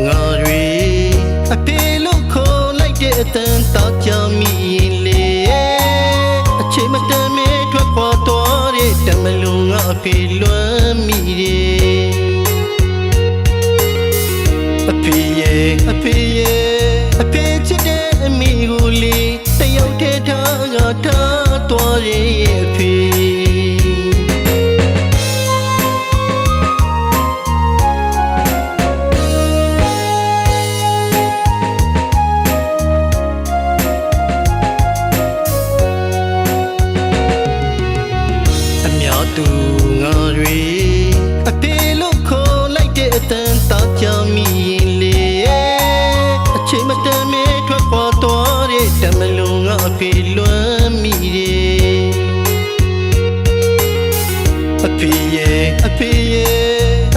ငါတွေအဖေလို့ခေါ်လိုက်တဲ့အတန်တောက်ကြမိရင်လေအချိန်မတန်မဲထွက်ခွာသွားတဲ့တမလုံးငါအဖေလွမ်းမိတယ်အဖေရဲ့အဖေချစ်တဲ့အမိကိုလေတယောက်တည်းထားငါထားသွားရဲ့အဖေသူငါတွေအဖေလို့ခေါ်လိုက်တဲ့အတန်တောက်ကြမိရင်လေအချိန်မတန်မဲထွက်ခွာသွားတဲ့တမလုံးငါအဖေလွမ်းမိတယ်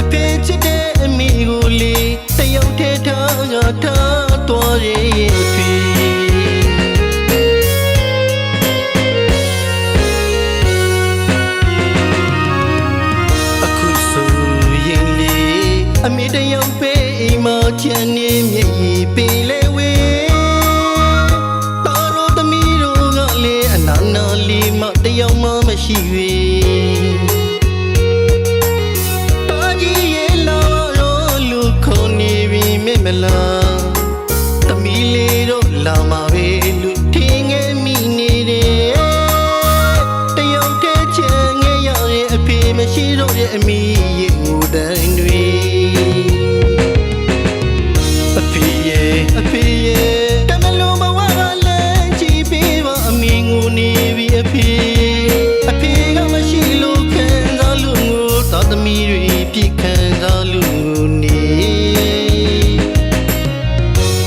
အဖေချစ်တဲ့အမိကိုလေတယောက်တည်းထားငါထားသွားရဲ့အဖေအမေတယောက်ပဲအိမ်မှာချမ်းနေမြည်ပင်လေဝေတော်တော်သမီးတို့ကလည်းအနာနာလေးမတယောက်မှမရှိဝေတာကြီးရဲ့လာတော့လူခေါ်နေပြီမေမလားသမီးလေးတို့လာမှာပဲလူထင်းငယ်မိနေတယ်တယောက်တည်းချမ်းငယ်ရတဲ့အဖေမရှိတော့တဲ့အမိရဲ့ငိုတိုင်းတွေတမလုံးဘဝကလည်းကြည်ပေးပါအမင်းကိုနေပြီအဖေကမရှိလို့ခံစားလို့ငိုသားသမီးတွေပြစ်ခံစားလို့ငိုနေ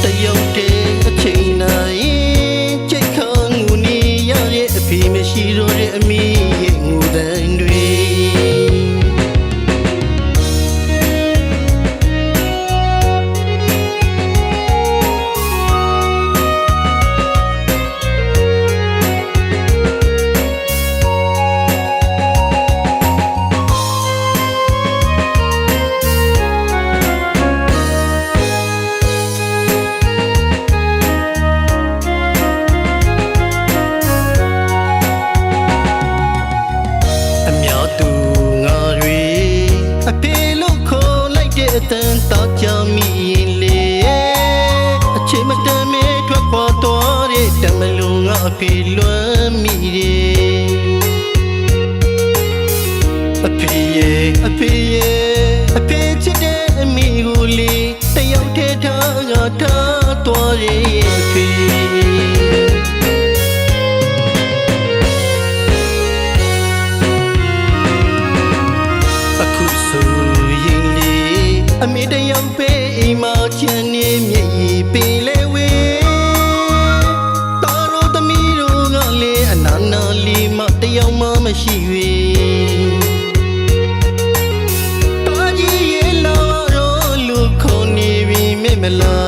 တယောက်တည်းအချိန်နိုင်ကြိတ်ခံငိုနေရတဲ့အဖေမရှိတော့တဲ့အမင်းရဲ့ငိုတိုင်းတွေအဖေလို့ခေါ်လိုက်တဲ့အတန်တောက်ကြမိရင်လေအချိန်မတန်မဲထွက်ခွာသွားတဲ့တမလုံးငါအဖေလွမ်းမိတယ်အဖေချစ်တဲ့အမိကိုလေတယောက်တည်းထားငါထားသွားရဲ့အဖေအမေတယောက်ပဲအိမ်မှာချမ်းနေမြည်ပင်လေဝေတော်တော်သမီးတို့ကလည်းအနာနာလေးမတယောက်မှမရှိဝေတာကြီးရဲ့လာတော့လူခေါ်နေပြီမေမလား